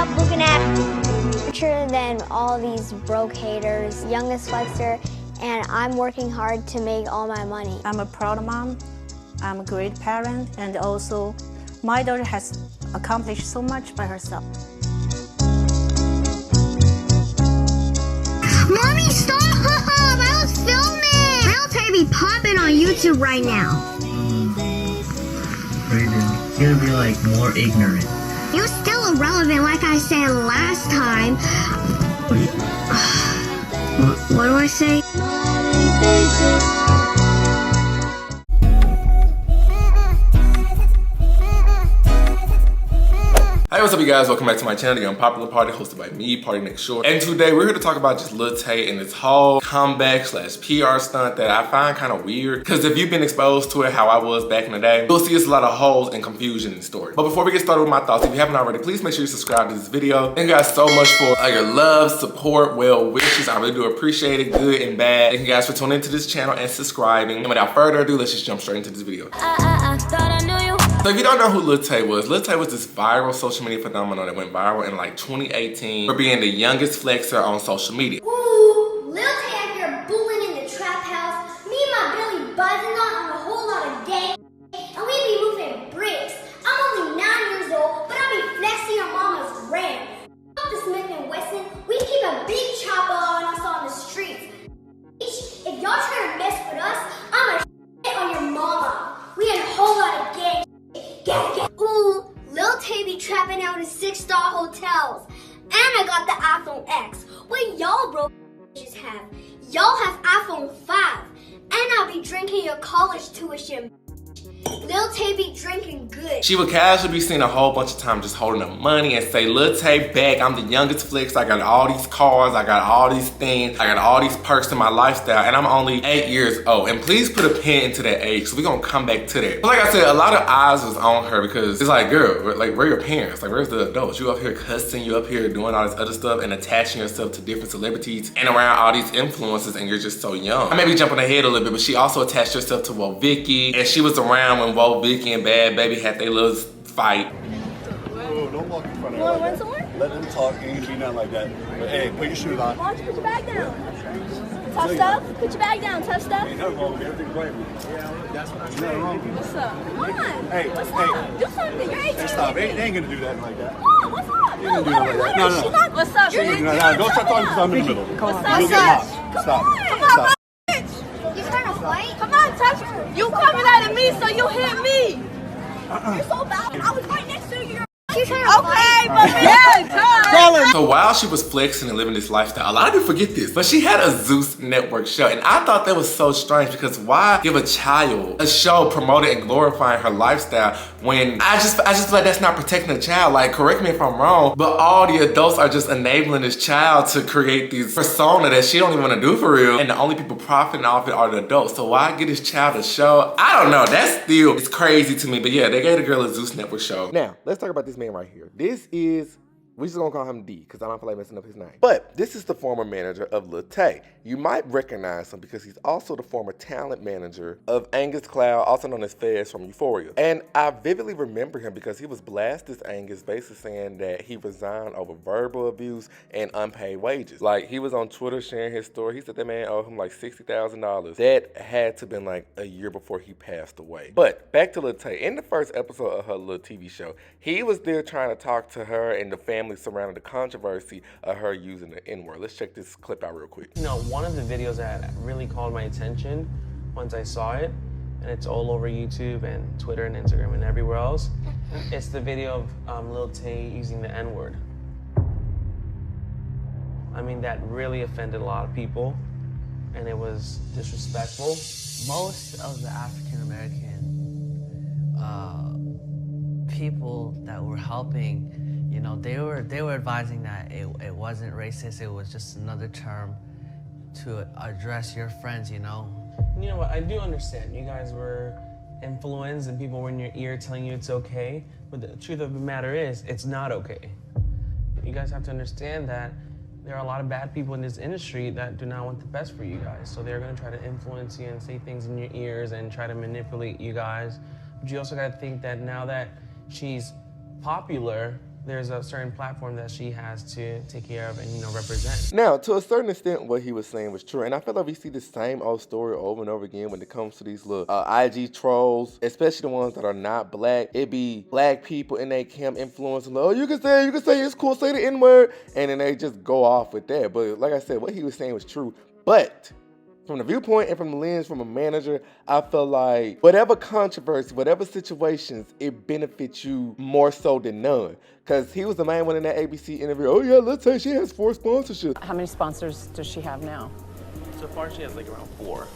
up looking at? Richer than all these broke haters, youngest flexer, and I'm working hard to make all my money. I'm a proud mom, I'm a great parent, and also my daughter has accomplished so much by herself. Mommy, stop! I was filming! Lil Tay be popping on YouTube right now. Brayden, you gotta be like more ignorant. You're still irrelevant like I said last time. What do I say? Hey, what's up you guys? Welcome back to my channel, The Unpopular Party, hosted by me, Party Next Short. And today we're here to talk about just Lil Tay and this whole comeback / PR stunt that I find kind of weird. Because if you've been exposed to it how I was back in the day, you'll see there's a lot of holes and confusion in the story. But before we get started with my thoughts, if you haven't already, please make sure you subscribe to this video. Thank you guys so much for your love, support, well wishes. I really do appreciate it, good and bad. Thank you guys for tuning into this channel and subscribing. And without further ado, let's just jump straight into this video. So if you don't know who Lil Tay was this viral social media phenomenon that went viral in like 2018 for being the youngest flexer on social media. Ooh, Lil Tay out here bullying in the trap house, me and my Billy buzzing on a whole lot of gang, and we be moving bricks. I'm only 9 years old, but I be flexing on mama's ram. Fuck the Smith & Wesson, we keep a big chopper on us on the streets. If y'all trying to mess with us, I'ma shit on your mama. We had a whole lot of gang. Ooh, Lil Tay be trapping out in 6-star hotels. And I got the iPhone X. What y'all broke bitches have? Y'all have iPhone 5. And I'll be drinking your college tuition. Lil Tay be drinking good. She would casually be seen a whole bunch of times just holding up money and say, Lil Tay back, I'm the youngest flex, I got all these cars, I got all these things, I got all these perks in my lifestyle, and I'm only 8 years old. And please put a pin into that age, so we're gonna come back to that. But like I said, a lot of eyes was on her because it's like, girl, like where are your parents? Like where's the adults? You up here cussing, you up here doing all this other stuff and attaching yourself to different celebrities and around all these influencers, and you're just so young. I may be jumping ahead a little bit, but she also attached herself to Whoa Vicky, and she was around when Whoa Vicky and Bad Baby had their little fight. Whoa, don't walk in front of her. Let them talk, ain't be nothing like that. But hey, put your shoes on. Why don't you put your bag down? Tough stuff? Put your bag down, tough stuff? Ain't nothing wrong with everything's right with you. Yeah, that's what I'm saying. What's up? Come on. Hey, what's hey. up? Do something. You're 18. Hey, stop. They ain't gonna do that like that. Come on, what's up? They ain't gonna do that like that. No, no. She's not. What's up? No, don't start talking because I'm in the middle. What's up? You'll get lost. Stop. Come on, Stop. You trying to fight? Come on, touch. You coming at me, so you hit me. You're so bad. I was right next to you. You trying to fight? But yeah, So while she was flexing and living this lifestyle, a lot of people forget this, but she had a Zeus Network show, and I thought that was so strange because why give a child a show promoting and glorifying her lifestyle when I just feel like that's not protecting the child. Like, correct me if I'm wrong, but all the adults are just enabling this child to create these persona that she don't even want to do for real, and the only people profiting off it are the adults. So why give this child a show? I don't know. That's still, it's crazy to me. But yeah, they gave the girl a Zeus Network show. Now let's talk about this man right here. This is, we just gonna call him D because I don't feel like messing up his name. But this is the former manager of Lil Tay. You might recognize him because he's also the former talent manager of Angus Cloud, also known as Fez from Euphoria. And I vividly remember him because he was blasted as Angus, basically saying that he resigned over verbal abuse and unpaid wages. Like, he was on Twitter sharing his story. He said that man owed him like $60,000. That had to have been like a year before he passed away. But back to Lil Tay. In the first episode of her little TV show, he was there trying to talk to her and the family surrounding the controversy of her using the N-word. Let's check this clip out real quick. You know, one of the videos that really called my attention once I saw it, and it's all over YouTube and Twitter and Instagram and everywhere else, it's the video of Lil Tay using the N-word. I mean, that really offended a lot of people, and it was disrespectful. Most of the African-American people that were helping, you know, they were advising that it wasn't racist, it was just another term to address your friends, you know? You know what, I do understand. You guys were influenced and people were in your ear telling you it's okay, but the truth of the matter is, it's not okay. You guys have to understand that there are a lot of bad people in this industry that do not want the best for you guys. So they're gonna try to influence you and say things in your ears and try to manipulate you guys. But you also gotta think that now that she's popular, there's a certain platform that she has to take care of and, you know, represent. Now, to a certain extent, what he was saying was true, and I feel like we see the same old story over and over again when it comes to these little IG trolls, especially the ones that are not black. It be black people in their camp influencing, oh, you can say it's cool, say the N-word, and then they just go off with that. But like I said, what he was saying was true, but from the viewpoint and from the lens from a manager, I feel like whatever controversy, whatever situations, it benefits you more so than none. Because he was the main one in that ABC interview. Oh yeah, let's say she has 4 sponsorships. How many sponsors does she have now? So far, she has like around 4.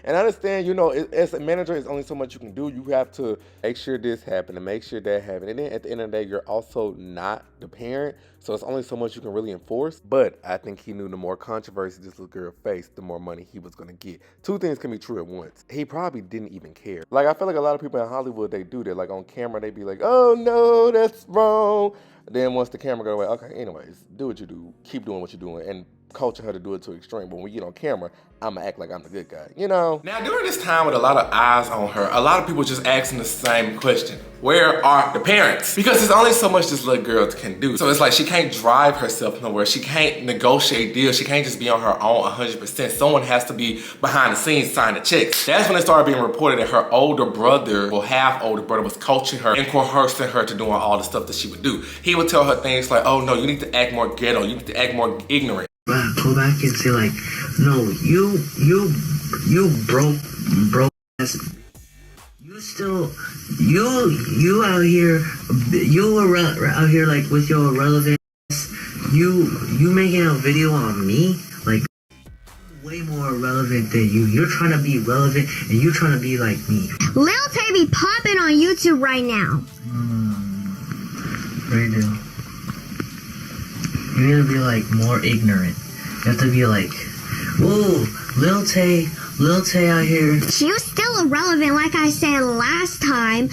And I understand, you know, as a manager, there's only so much you can do. You have to make sure this happened and make sure that happened. And then at the end of the day, you're also not the parent. So it's only so much you can really enforce. But I think he knew the more controversy this little girl faced, the more money he was going to get. 2 things can be true at once. He probably didn't even care. Like, I feel like a lot of people in Hollywood, they do that. Like, on camera, they be like, oh, no, that's wrong. Then once the camera go away, okay, anyways, do what you do. Keep doing what you're doing. And culture her to do it to extreme. But when we get on camera, I'ma act like I'm the good guy, you know? Now, during this time with a lot of eyes on her, a lot of people just asking the same question. Where are the parents? Because there's only so much this little girl can do. So it's like she can't drive herself nowhere. She can't negotiate deals. She can't just be on her own 100%. Someone has to be behind the scenes signing checks. That's when it started being reported that her older brother, or half older brother, was coaching her and coercing her to doing all the stuff that she would do. He would tell her things like, oh no, you need to act more ghetto. You need to act more ignorant. Go back and say like, no, you broke ass. You still, you out here, out here like with your irrelevant ass. You making a video on me, like way more relevant than you. You're trying to be relevant and you trying to be like me. Lil Tay be popping on YouTube right now. Right now. You need to be like more ignorant. You have to be like, whoa, Lil Tay out here. She was still irrelevant, like I said last time.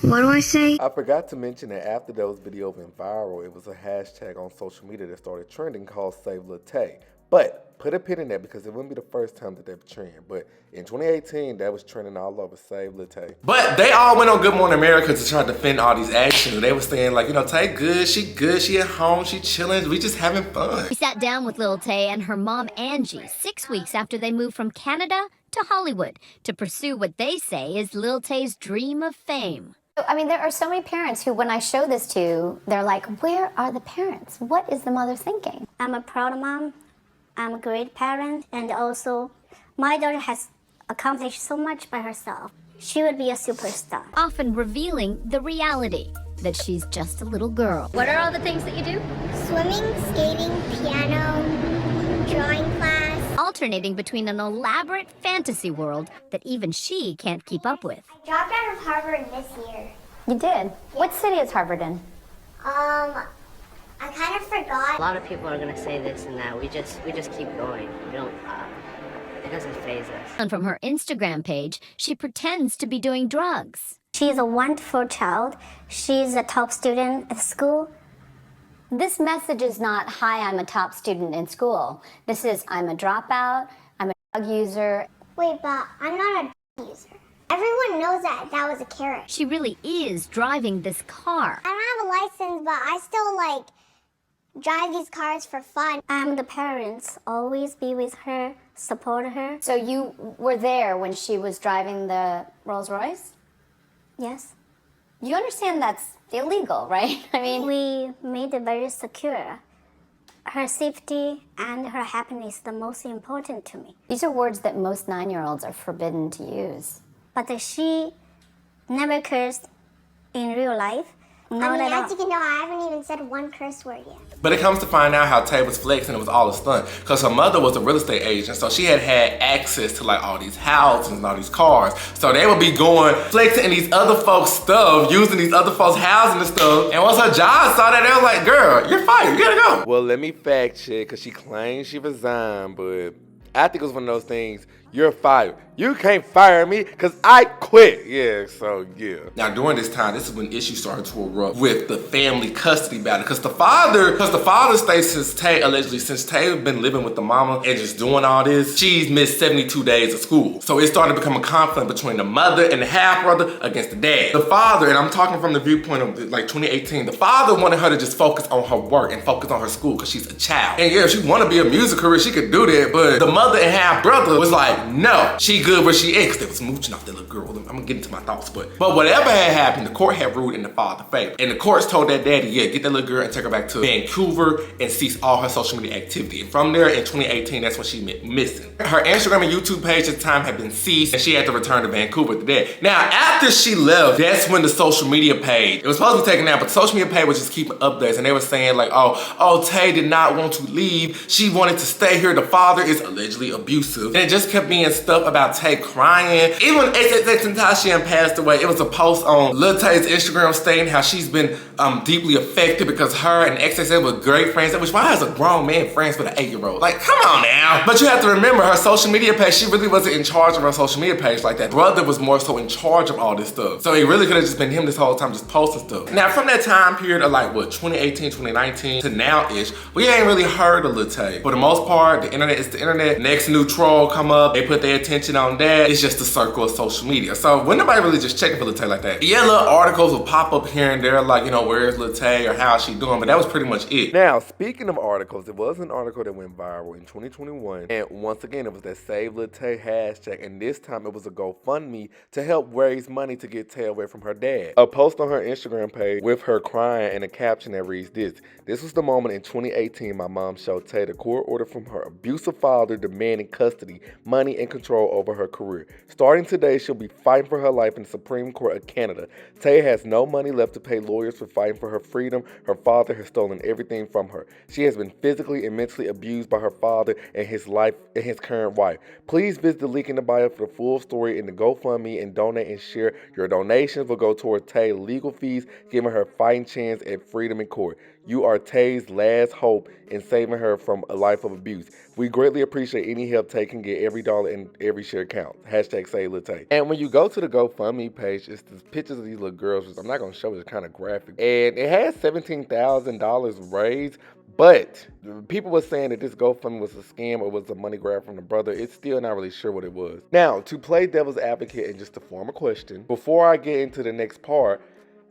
What do I say? I forgot to mention that after those videos went viral, it was a hashtag on social media that started trending called Save Lil Tay. But put a pin in that because it wouldn't be the first time that they've trended. But in 2018, that was trending all over, Save Lil Tay. But they all went on Good Morning America to try to defend all these actions. They were saying like, you know, Tay good, she at home, she chilling, we just having fun. We sat down with Lil Tay and her mom Angie 6 weeks after they moved from Canada to Hollywood to pursue what they say is Lil Tay's dream of fame. I mean, there are so many parents who, when I show this to, they're like, where are the parents? What is the mother thinking? I'm a proud mom. I'm a great parent, and also my daughter has accomplished so much by herself. She would be a superstar. Often revealing the reality that she's just a little girl. What are all the things that you do? Swimming, skating, piano, drawing class. Alternating between an elaborate fantasy world that even she can't keep up with. I dropped out of Harvard this year. You did? What city is Harvard in? I kind of forgot. A lot of people are gonna say this and that. We just keep going. We don't. It doesn't faze us. And from her Instagram page, she pretends to be doing drugs. She's a wonderful child. She's a top student at school. This message is not, hi, I'm a top student in school. This is, I'm a dropout, I'm a drug user. Wait, but I'm not a drug user. Everyone knows that was a carrot. She really is driving this car. I don't have a license, but I still drive these cars for fun. The parents always be with her, support her. So you were there when she was driving the Rolls Royce? Yes. You understand that's illegal, right? I mean, we made it very secure. Her safety and her happiness is the most important to me. These are words that most 9-year-olds are forbidden to use. But she never cursed in real life. Not at all. As you can know, I haven't even said one curse word yet. But it comes to find out how Tay was flexing, it was all a stunt. Because her mother was a real estate agent, so she had access to all these houses and all these cars. So they would be going, flexing in these other folks' stuff, using these other folks' housing and stuff. And once her job saw that, they was like, girl, you're fired, you gotta go. Well, let me fact check, because she claims she resigned, but I think it was one of those things, you're fired. You can't fire me because I quit. Yeah, so yeah. Now during this time, this is when issues started to erupt with the family custody battle. Because the father states since Tay had been living with the mama and just doing all this, she's missed 72 days of school. So it started to become a conflict between the mother and the half brother against the dad. The father, and I'm talking from the viewpoint of like 2018, the father wanted her to just focus on her work and focus on her school because she's a child. And yeah, if she want to be a music career, she could do that. But the mother and half brother was like, no, she good where she is. They was mooching off that little girl. I'm gonna get into my thoughts, but whatever had happened, the court had ruled in the father's favor. And the courts told that daddy, yeah, get that little girl and take her back to Vancouver and cease all her social media activity. And from there in 2018, that's when she went missing. Her Instagram and YouTube page at the time had been ceased and she had to return to Vancouver with the dad. Now, after she left, that's when the social media page, it was supposed to be taken down, but the social media page was just keeping updates. And they were saying like, oh, Tay did not want to leave. She wanted to stay here. The father is allegedly abusive. And it just kept being stuff about Tay crying. Even when XXXTentacion passed away, it was a post on Lil Tay's Instagram stating how she's been deeply affected because her and XXX were great friends, which why is a grown man friends with an 8-year-old? Like, come on now. But you have to remember her social media page, she really wasn't in charge of her social media page like that. Brother was more so in charge of all this stuff. So it really could have just been him this whole time just posting stuff. Now from that time period of like what, 2018, 2019 to now-ish, we ain't really heard of Lil Tay. For the most part, the internet is the internet. Next new troll come up, they put their attention on that. It's just a circle of social media. So when nobody really just checking for Lil Tay like that. Yeah, little articles will pop up here and there like, you know, where's Lil Tay or how is she doing, but that was pretty much it. Now, speaking of articles, it was an article that went viral in 2021. And once again, it was that Save Lil Tay hashtag. And this time it was a GoFundMe to help raise money to get Tay away from her dad. A post on her Instagram page with her crying and a caption that reads this. This was the moment in 2018 my mom showed Tay the court order from her abusive father demanding custody, money, and control over her career. Starting today, she'll be fighting for her life in the Supreme Court of Canada. Tay has no money left to pay lawyers for fighting for her freedom. Her father has stolen everything from her. She has been physically and mentally abused by her father and his current wife. Please visit the link in the bio for the full story in the GoFundMe and donate and share. Your donations will go toward Tay's legal fees, giving her a fighting chance at freedom in court. You are Tay's last hope in saving her from a life of abuse. We greatly appreciate any help Tay can get. Every dollar and every share counts. Hashtag Save Lil Tay. And when you go to the GoFundMe page, it's the pictures of these little girls, which I'm not going to show, it's kind of graphic. And it has $17,000 raised, but people were saying that this GoFundMe was a scam or was a money grab from the brother. It's still not really sure what it was. Now, to play devil's advocate and just to form a question, before I get into the next part,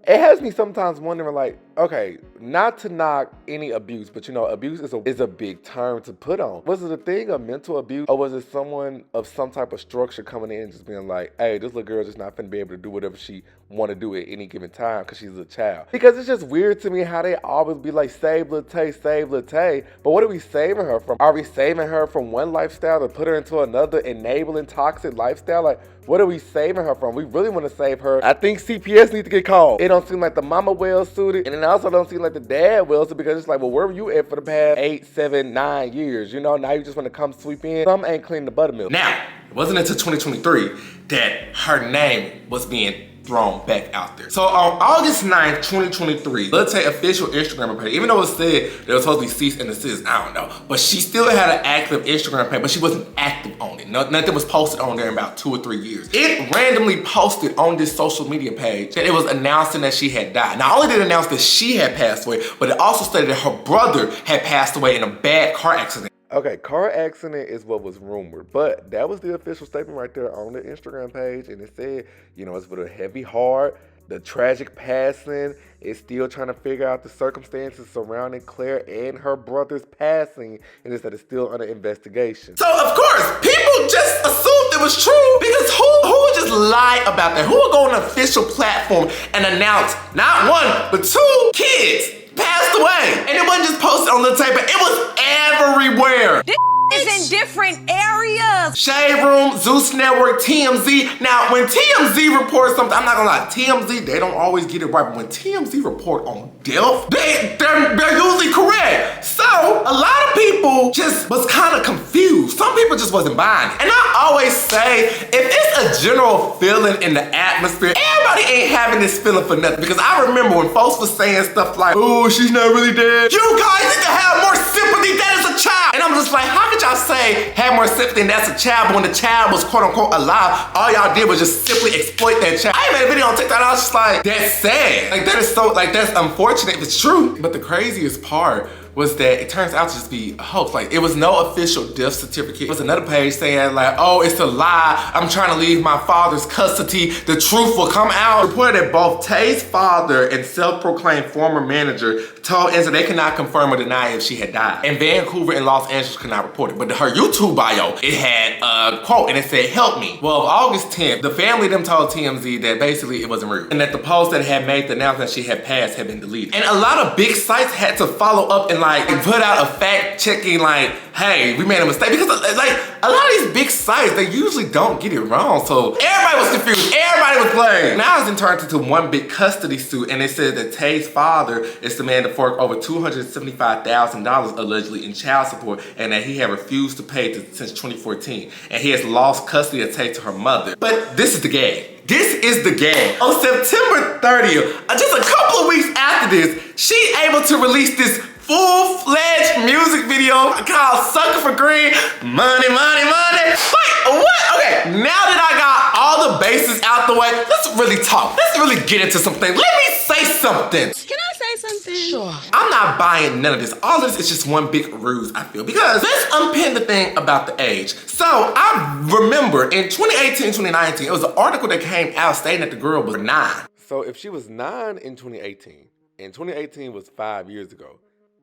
it has me sometimes wondering, like, okay, not to knock any abuse, but you know, abuse is a big term to put on. Was it a thing of mental abuse, or was it someone of some type of structure coming in and just being like, hey, this little girl just not finna be able to do whatever she want to do at any given time because she's a child? Because it's just weird to me how they always be like, save Lil Tay, save Lil Tay. But what are we saving her from? Are we saving her from one lifestyle to put her into another enabling toxic lifestyle? Like, what are we saving her from? We really want to save her. I think CPS needs to get called. It don't seem like the mama well suited, and it also don't seem like the dad well suited, because it's like, well, where were you at for the past 8, 7, 9 years? You know, now you just want to come sweep in. Some ain't clean the buttermilk. Now, it wasn't until 2023 that her name was being thrown back out there. So on August 9th, 2023, Lil Tay official Instagram page, even though it said that it was supposed to be cease and desist, I don't know, but she still had an active Instagram page, but she wasn't active on it. Nothing was posted on there in about 2 or 3 years. It randomly posted on this social media page that it was announcing that she had died. Not only did it announce that she had passed away, but it also stated that her brother had passed away in a bad car accident. Okay, car accident is what was rumored, but that was the official statement right there on the Instagram page, and it said, you know, it's with a heavy heart, the tragic passing, is still trying to figure out the circumstances surrounding Claire and her brother's passing, and it said it's still under investigation. So of course, people just assumed it was true, because who would just lie about that? Who would go on an official platform and announce not one, but 2 kids passed away? And it wasn't just posted on the tape, but it was everywhere. This is in different areas. Shade Room, Zeus Network, TMZ. Now, when TMZ reports something, I'm not gonna lie, TMZ, they don't always get it right, but when TMZ report on death, they're usually correct. So, a lot of people just was kind of confused. Some people just wasn't buying it. And I always say, if it's a general feeling in the atmosphere, everybody ain't having this feeling for nothing. Because I remember when folks was saying stuff like, oh, she's not really dead. You guys need to have more sympathy, that is a child. And I'm just like, how could y'all say have more sympathy and that's a child, but when the child was quote unquote alive, all y'all did was just simply exploit that child. I made a video on TikTok and I was just like, that's sad. Like that is so, like that's unfortunate if it's true. But the craziest part was that it turns out to just be a hoax. Like it was no official death certificate. It was another page saying like, oh, it's a lie. I'm trying to leave my father's custody. The truth will come out. It reported that both Tay's father and self-proclaimed former manager told Enza they cannot confirm or deny if she had died. And Vancouver and Los Angeles could not report it. But her YouTube bio, it had a quote and it said, help me. Well, August 10th, the family them told TMZ that basically it wasn't real. And that the post that had made the announcement she had passed had been deleted. And a lot of big sites had to follow up and like put out a fact checking like, hey, we made a mistake. Because like a lot of these big sites, they usually don't get it wrong. So everybody was confused, everybody was playing. Now it's turned into one big custody suit and it said that Tay's father is the man to fork over $275,000 allegedly in child support and that he had refused to pay since 2014. And he has lost custody of Tay to her mother. But this is the gag. This is the gag. On September 30th, just a couple of weeks after this, she able to release this full-fledged music video called Sucker for Green, Money, Money, Money. Wait, what? Okay, now that I got all the bases out the way, let's really talk. Let's really get into something. Let me say something. Can I say something? Sure. I'm not buying none of this. All this is just one big ruse, I feel. Because let's unpin the thing about the age. So I remember in 2018, 2019, it was an article that came out stating that the girl was 9. So if she was 9 in 2018, and 2018 was 5 years ago,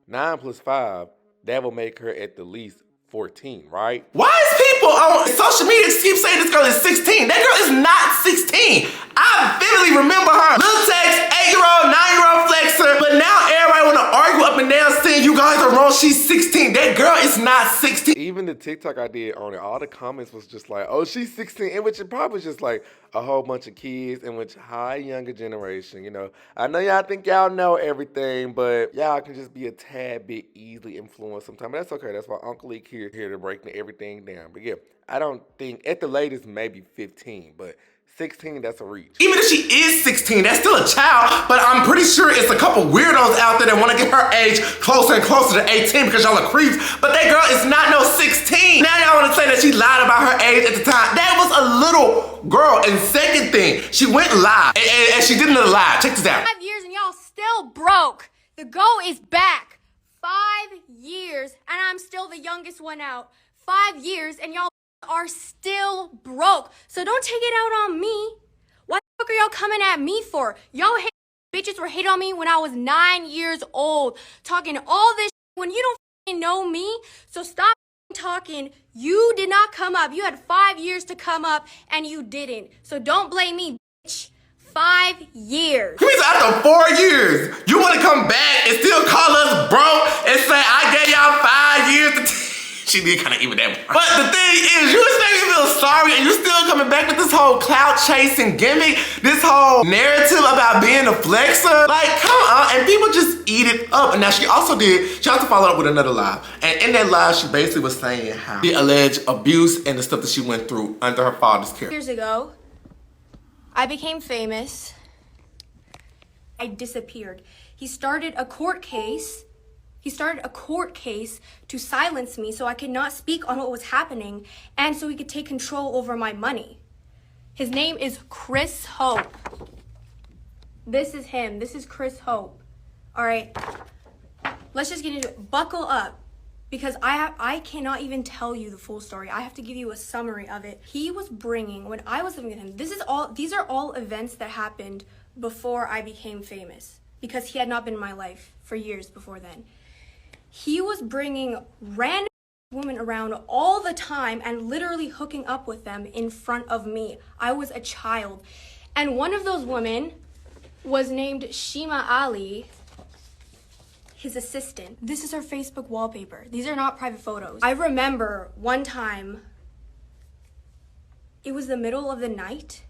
9 plus 5, that will make her at the least 14, right? Why is people on social media keep saying this girl is 16? That girl is not 16. I vividly remember her. Lil Tay, 8-year-old, 9-year-old flexer, but now everybody wanna argue up and down saying you guys are wrong, she's 16. That girl is not 16. Even the TikTok I did on it, all the comments was just like, oh, she's 16, in which it probably was just like a whole bunch of kids, in which high younger generation, you know. I know y'all think y'all know everything, but y'all can just be a tad bit easily influenced sometimes. But that's okay, that's why Uncle Leak here to break everything down. But yeah, I don't think, at the latest, maybe 15, but 16, that's a reach. Even if she is 16, that's still a child, but I'm pretty sure it's a couple weirdos out there that want to get her age closer and closer to 18 because y'all are creeps, but that girl is not no 16. Now y'all want to say that she lied about her age at the time. That was a little girl. And second thing, she went live, and she did another live. Check this out. 5 years and y'all still broke. The GO is back. 5 years and I'm still the youngest one out. 5 years and y'all are still broke. So don't take it out on me. What the fuck are y'all coming at me for? Y'all bitches were hating on me when I was 9 years old, talking all this when you don't know me. So stop talking. You did not come up. You had 5 years to come up and you didn't. So don't blame me, bitch. 5 years. Means after 4 years, you want to come back and still call us broke and say I gave y'all 5 years to She did kind of even that. But the thing is, you just make me feel sorry and you're still coming back with this whole clout chasing gimmick, this whole narrative about being a flexer. Like, come on, and people just eat it up. And now she also followed up with another live. And in that live, she basically was saying how the alleged abuse and the stuff that she went through under her father's care. Years ago, I became famous. I disappeared. He started a court case to silence me so I could not speak on what was happening and so he could take control over my money. His name is Chris Hope. This is him. This is Chris Hope. All right, let's just get into it. Buckle up, because I cannot even tell you the full story. I have to give you a summary of it. He was bringing, when I was living with him, these are all events that happened before I became famous, because he had not been in my life for years before then. He was bringing random women around all the time and literally hooking up with them in front of me. I was a child. And one of those women was named Shima Ali, his assistant. This is her Facebook wallpaper. These are not private photos. I remember one time, it was the middle of the night,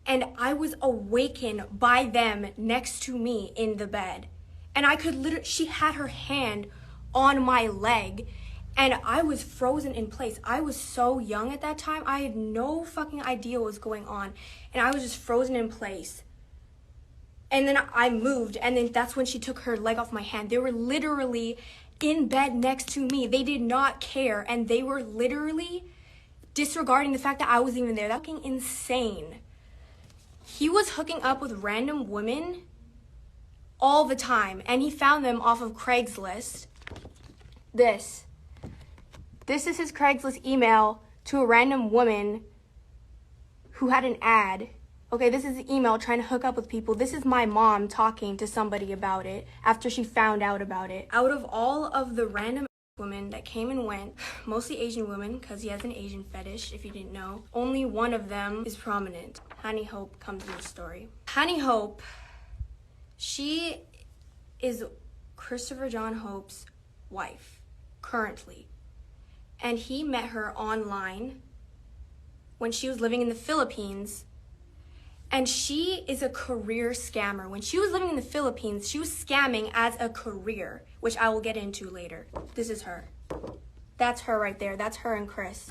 and I was awakened by them next to me in the bed. And I could literally, she had her hand on my leg and I was frozen in place. I was so young at that time. I had no fucking idea what was going on. And I was just frozen in place. And then I moved, and then that's when she took her leg off my hand. They were literally in bed next to me. They did not care, and they were literally disregarding the fact that I was even there. That's fucking insane. He was hooking up with random women all the time, and he found them off of Craigslist. This is his Craigslist email to a random woman who had an ad. Okay, this is the email trying to hook up with people. This is my mom talking to somebody about it after she found out about it. Out of all of the random women that came and went, mostly Asian women, because he has an Asian fetish, if you didn't know, only one of them is prominent. Honey Hope comes in the story. Honey Hope, she is Christopher John Hope's wife, currently. And he met her online when she was living in the Philippines. And she is a career scammer. When she was living in the Philippines, she was scamming as a career, which I will get into later. This is her. That's her right there. That's her and Chris.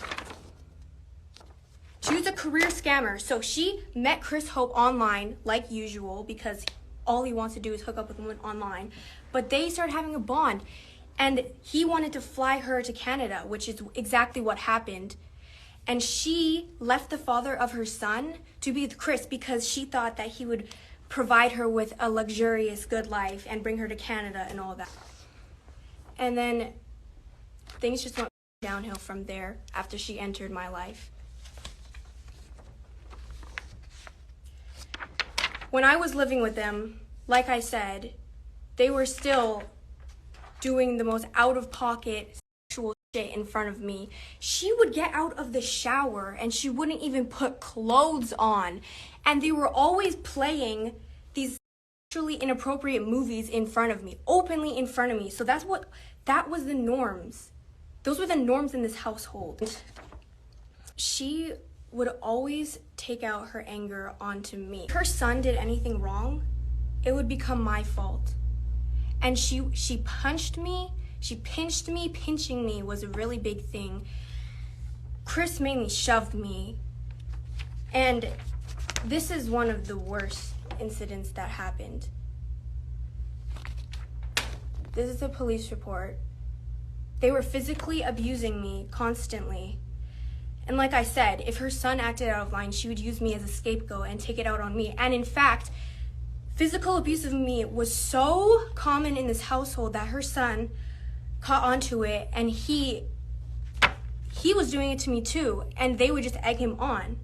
She was a career scammer. So she met Chris Hope online, like usual, because all he wants to do is hook up with women online. But they started having a bond. And he wanted to fly her to Canada, which is exactly what happened. And she left the father of her son to be with Chris because she thought that he would provide her with a luxurious good life and bring her to Canada and all that. And then things just went downhill from there after she entered my life. When I was living with them, like I said, they were still doing the most out-of-pocket sexual shit in front of me. She would get out of the shower and she wouldn't even put clothes on. And they were always playing these sexually inappropriate movies in front of me, openly in front of me. So that was the norms. Those were the norms in this household. She would always take out her anger onto me. If her son did anything wrong, it would become my fault. And she punched me. She pinched me. Pinching me was a really big thing. Chris mainly shoved me. And this is one of the worst incidents that happened. This is a police report. They were physically abusing me constantly. And like I said, if her son acted out of line, she would use me as a scapegoat and take it out on me. And in fact, physical abuse of me was so common in this household that her son caught onto it, and he was doing it to me too, and they would just egg him on.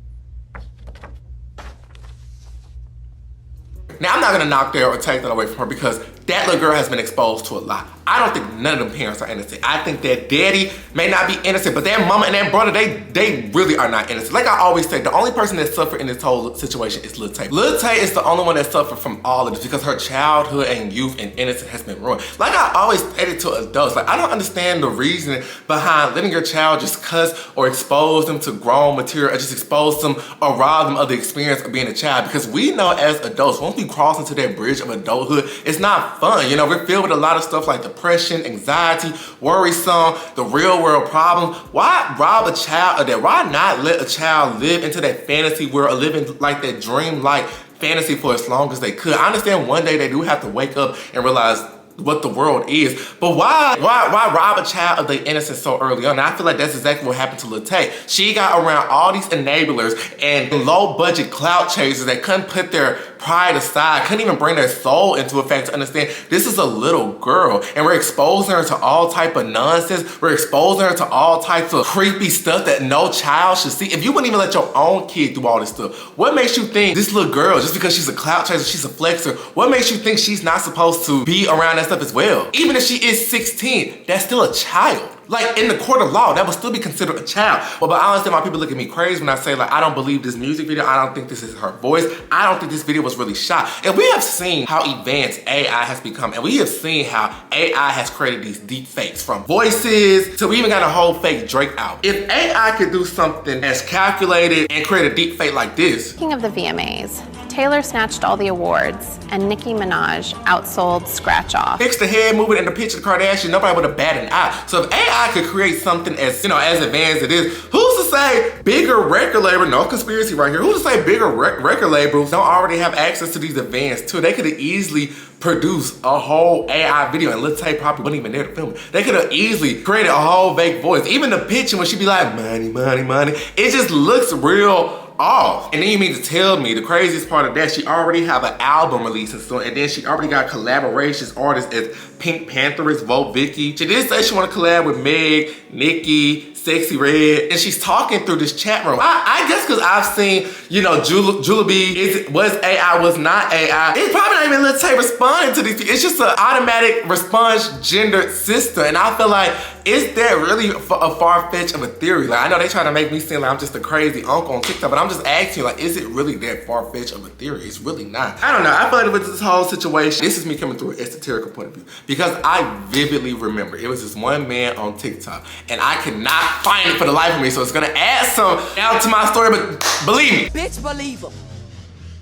Now, I'm not gonna knock that or take that away from her because that little girl has been exposed to a lot. I don't think none of them parents are innocent. I think that daddy may not be innocent, but their mama and their brother, they really are not innocent. Like I always say, the only person that suffered in this whole situation is Lil Tay. Lil Tay is the only one that suffered from all of this because her childhood and youth and innocence has been ruined. Like I always stated to adults, like I don't understand the reason behind letting your child just cuss or expose them to grown material or just expose them or rob them of the experience of being a child, because we know as adults, once we cross into that bridge of adulthood, it's not fun. You know, we're filled with a lot of stuff like depression, anxiety, worrisome, the real world problems. Why rob a child of that? Why not let a child live into that fantasy world or live in like that dream-like fantasy for as long as they could? I understand one day they do have to wake up and realize what the world is, but why rob a child of their innocence so early on? And I feel like that's exactly what happened to Lil Tay. She got around all these enablers and low budget clout chasers that couldn't put their pride aside, couldn't even bring their soul into effect to understand this is a little girl, and we're exposing her to all type of nonsense. We're exposing her to all types of creepy stuff that no child should see. If you wouldn't even let your own kid do all this stuff, what makes you think this little girl, just because she's a clout chaser, she's a flexer, what makes you think she's not supposed to be around that stuff as well? Even if she is 16, that's still a child. Like in the court of law, that would still be considered a child. Well, but I understand why people look at me crazy when I say like, I don't believe this music video. I don't think this is her voice. I don't think this video was really shot. And we have seen how advanced AI has become. And we have seen how AI has created these deep fakes, from voices to we even got a whole fake Drake out. If AI could do something as calculated and create a deep fake like this. Speaking of the VMAs, Taylor snatched all the awards, and Nicki Minaj outsold Scratch Off. Fix the head movement in the picture of the Kardashian, nobody would have batted an eye. So if AI could create something as, you know, as advanced as it is, who's Who's to say bigger record label, no conspiracy right here, who's to say bigger record labels don't already have access to these advanced tools? They could have easily produced a whole AI video, and Lil Tay probably wasn't even there to film it. They could have easily created a whole fake voice. Even the pitching when she be like, money, money, money, it just looks real off. And then you mean to tell me the craziest part of that, she already have an album releasing soon, and then she already got collaborations artists as Pink Pantheress, Vote Vicky. She did say she want to collab with Meg, Nicki, Sexy Red, and she's talking through this chat room. I guess because I've seen, you know, Julie was AI, was not AI. It's probably not even Lil Tay responding to these. It's just an automatic response gendered system, and I feel like, is that really a far-fetched of a theory? Like, I know they try to make me seem like I'm just a crazy uncle on TikTok, but I'm just asking you, like, is it really that far-fetched of a theory? It's really not. I don't know. I feel like with this whole situation, this is me coming through an esoteric point of view, because I vividly remember it was this one man on TikTok, and I cannot find it for the life of me, so it's gonna add some now to my story, but believe me. Bitch, believe him.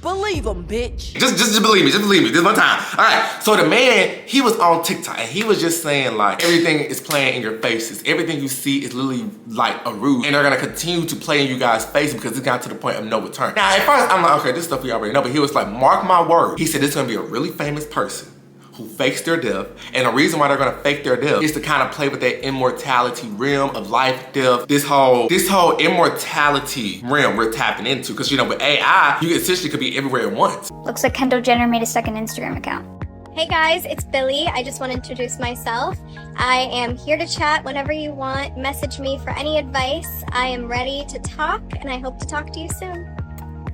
Believe him, bitch. Just believe me, this one time. All right, so the man, he was on TikTok, and he was just saying like, everything is playing in your faces. Everything you see is literally like a ruse, and they're gonna continue to play in you guys' faces because it got to the point of no return. Now, at first, I'm like, okay, this stuff we already know, but he was like, mark my word. He said, this is gonna be a really famous person who fakes their death, and the reason why they're gonna fake their death is to kind of play with that immortality realm of life, death, this whole immortality realm we're tapping into. Because you know, with AI, you essentially could be everywhere at once. Looks like Kendall Jenner made a second Instagram account. Hey guys, it's Billy. I just want to introduce myself. I am here to chat whenever you want. Message me for any advice. I am ready to talk, and I hope to talk to you soon.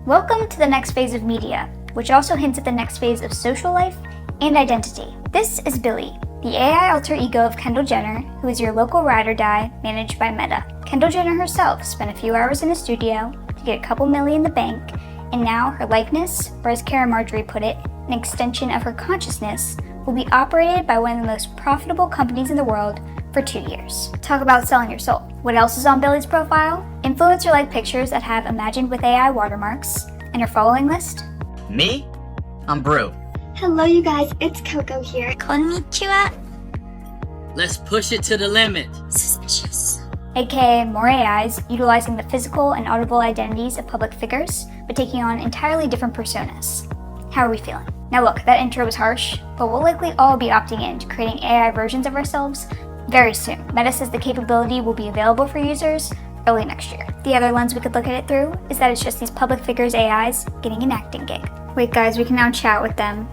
Welcome to the next phase of media, which also hints at the next phase of social life and identity. This is Billy, the AI alter ego of Kendall Jenner, who is your local ride or die managed by Meta. Kendall Jenner herself spent a few hours in the studio to get a couple million in the bank, and now her likeness, or as Kara Marjorie put it, an extension of her consciousness, will be operated by one of the most profitable companies in the world for 2 years. Talk about selling your soul. What else is on Billy's profile? Influencer-like pictures that have imagined with AI watermarks, and her following list? Me? I'm Brew. Hello you guys, it's Coco here. Konnichiwa. Let's push it to the limit. Suspicious. AKA more AIs utilizing the physical and audible identities of public figures, but taking on entirely different personas. How are we feeling? Now look, that intro was harsh, but we'll likely all be opting in to creating AI versions of ourselves very soon. Meta says the capability will be available for users early next year. The other lens we could look at it through is that it's just these public figures AIs getting an acting gig. Wait guys, we can now chat with them.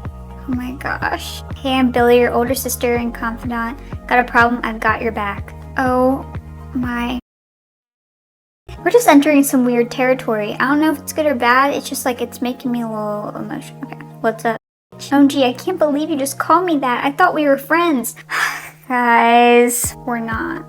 Oh my gosh. Hey, I'm Billy, your older sister and confidant. Got a problem, I've got your back. Oh my. We're just entering some weird territory. I don't know if it's good or bad, it's just like it's making me a little emotional. Okay, what's up? OMG, I can't believe you just called me that. I thought we were friends. Guys, we're not.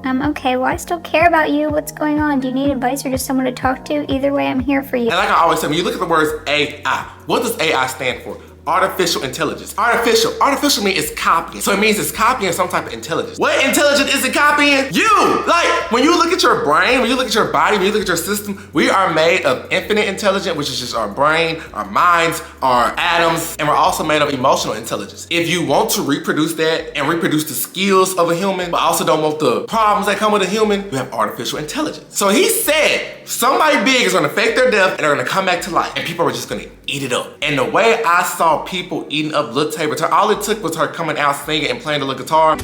Okay, well I still care about you. What's going on? Do you need advice or just someone to talk to? Either way, I'm here for you. And like I always say, when you look at the words AI, what does AI stand for? Artificial intelligence. Artificial means it's copying. So it means it's copying some type of intelligence. What intelligence is it copying? You! Like, when you look at your brain, when you look at your body, when you look at your system, we are made of infinite intelligence, which is just our brain, our minds, our atoms, and we're also made of emotional intelligence. If you want to reproduce that and reproduce the skills of a human, but also don't want the problems that come with a human, you have artificial intelligence. So he said, somebody big is gonna fake their death and they're gonna come back to life, and people are just gonna eat it up. And the way I saw people eating up Lil Tay, all it took was her coming out singing and playing the little guitar.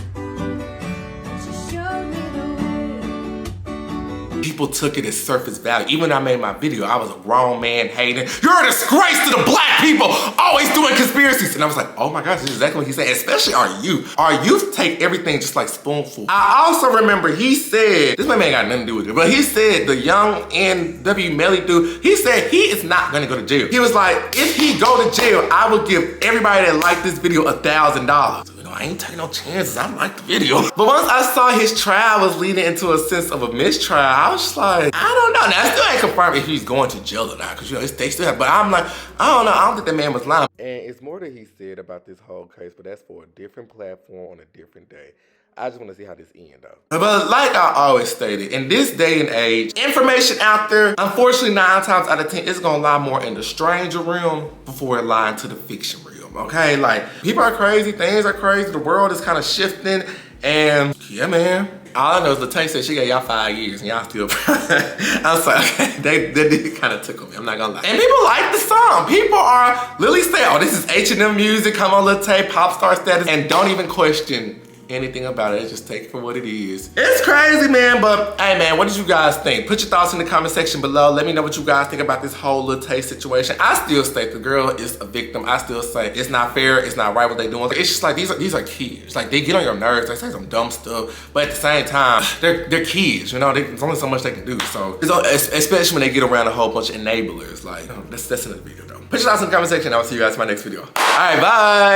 People took it as surface value. Even when I made my video, I was a grown man hating. You're a disgrace to the black people, always doing conspiracies. And I was like, oh my gosh, this is exactly what he said, especially our youth. Our youth take everything just like spoonful. I also remember he said, this man ain't got nothing to do with it, but he said the young NW Melly dude, he said he is not gonna go to jail. He was like, if he go to jail, I will give everybody that liked this video $1,000. I ain't taking no chances, I like the video. But once I saw his trial was leading into a sense of a mistrial, I was just like, I don't know. Now, I still ain't confirmed if he's going to jail or not, because you know, they still have, but I'm like, I don't know, I don't think that man was lying. And it's more that he said about this whole case, but that's for a different platform on a different day. I just want to see how this ends though. But like I always stated, in this day and age, information out there, unfortunately 9 times out of 10, it's gonna lie more in the stranger realm before it lie into the fiction realm, okay? Like, people are crazy, things are crazy, the world is kind of shifting, And yeah, man. All I know is Lil Tay said she gave y'all 5 years and y'all still I'm sorry, okay. They did kind of tickle me, I'm not gonna lie. And people like the song. People are literally saying, oh, this is H&M music, come on Lil Tay, pop star status, and don't even question anything about it. Just take it for what it is. It's crazy, man, but hey, man, what did you guys think? Put your thoughts in the comment section below. Let me know what you guys think about this whole Lil Tay situation. I still say the girl is a victim. I still say it's not fair, it's not right what they doing. It's just like, these are kids. Like, they get on your nerves, they say some dumb stuff, but at the same time, they're kids, you know? There's only so much they can do, so. Especially when they get around a whole bunch of enablers. Like, that's another video, though. Put your thoughts in the comment section, I'll see you guys in my next video. All right, bye.